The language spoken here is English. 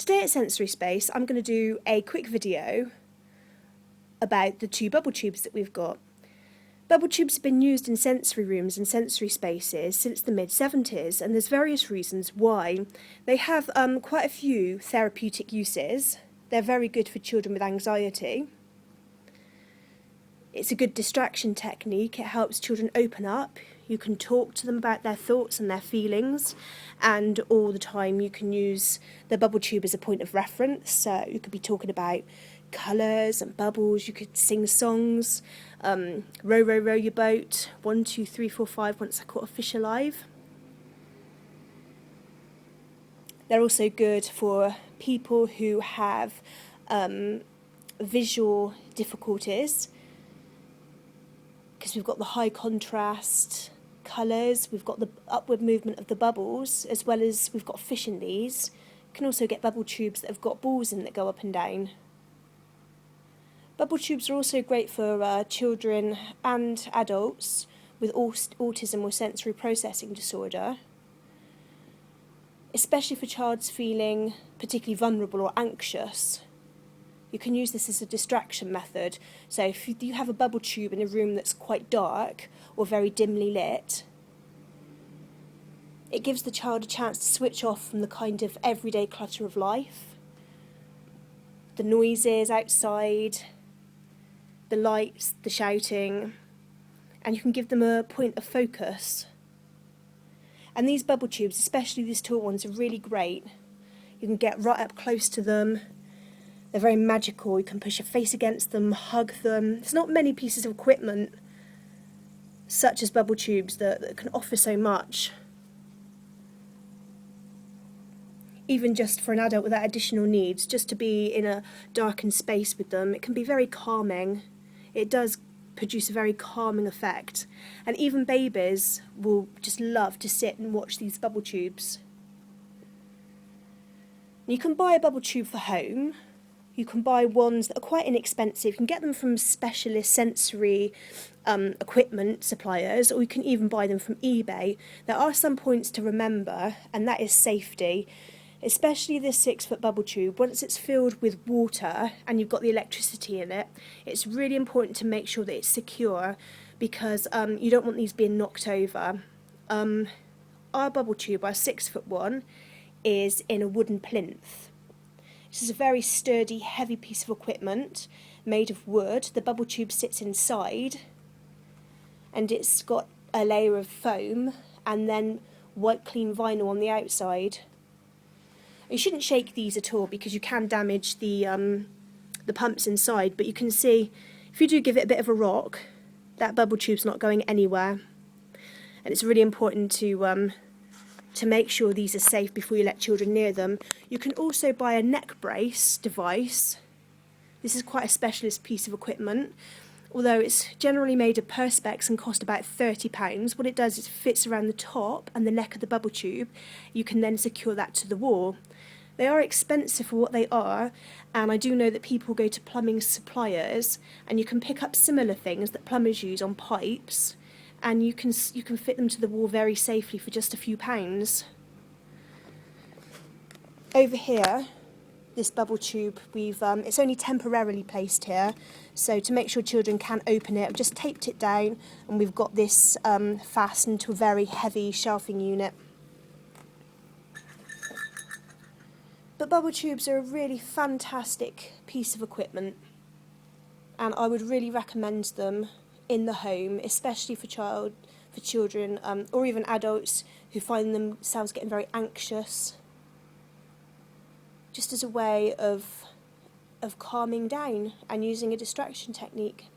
Today at Sensory Space, I'm going to do a quick video about the 2 bubble tubes that we've got. Bubble tubes have been used in sensory rooms and sensory spaces since the mid-70s, and there's various reasons why. They have quite a few therapeutic uses. They're very good for children with anxiety. It's a good distraction technique. It helps children open up. You can talk to them about their thoughts and their feelings, and all the time you can use the bubble tube as a point of reference. So you could be talking about colours and bubbles. You could sing songs. Row, row, row your boat. 1, 2, 3, 4, 5. Once I caught a fish alive. They're also good for people who have visual difficulties, because we've got the high contrast colours, we've got the upward movement of the bubbles, as well as we've got fish in these. You can also get bubble tubes that have got balls in that go up and down. Bubble tubes are also great for children and adults with autism or sensory processing disorder, especially for child's feeling particularly vulnerable or anxious. You can use this as a distraction method. So if you have a bubble tube in a room that's quite dark or very dimly lit, it gives the child a chance to switch off from the kind of everyday clutter of life, the noises outside, the lights, the shouting, and you can give them a point of focus. And these bubble tubes, especially these tall ones, are really great. You can get right up close to them. They're very magical. You can push your face against them, hug them. There's not many pieces of equipment, such as bubble tubes, that can offer so much. Even just for an adult without additional needs, just to be in a darkened space with them, it can be very calming. It does produce a very calming effect. And even babies will just love to sit and watch these bubble tubes. You can buy a bubble tube for home. You can buy ones that are quite inexpensive. You can get them from specialist sensory equipment suppliers, or you can even buy them from eBay. There are some points to remember, and that is safety. Especially this 6-foot bubble tube, once it's filled with water and you've got the electricity in it, it's really important to make sure that it's secure, because you don't want these being knocked over. Our bubble tube, our 6-foot one, is in a wooden plinth. This is a very sturdy, heavy piece of equipment made of wood. The bubble tube sits inside, and it's got a layer of foam and then white clean vinyl on the outside. You shouldn't shake these at all, because you can damage the pumps inside, but you can see if you do give it a bit of a rock, that bubble tube's not going anywhere. And it's really important to make sure these are safe before you let children near them. You can also buy a neck brace device. This is quite a specialist piece of equipment. Although it's generally made of Perspex and cost about £30, what it does is it fits around the top and the neck of the bubble tube. You can then secure that to the wall. They are expensive for what they are, and I do know that people go to plumbing suppliers, and you can pick up similar things that plumbers use on pipes, and you can fit them to the wall very safely for just a few pounds. Over here, this bubble tube, it's only temporarily placed here, so to make sure children can open it, I've just taped it down, and we've got this fastened to a very heavy shelving unit. But bubble tubes are a really fantastic piece of equipment, and I would really recommend them in the home, especially for children or even adults who find themselves getting very anxious, just as a way of calming down and using a distraction technique.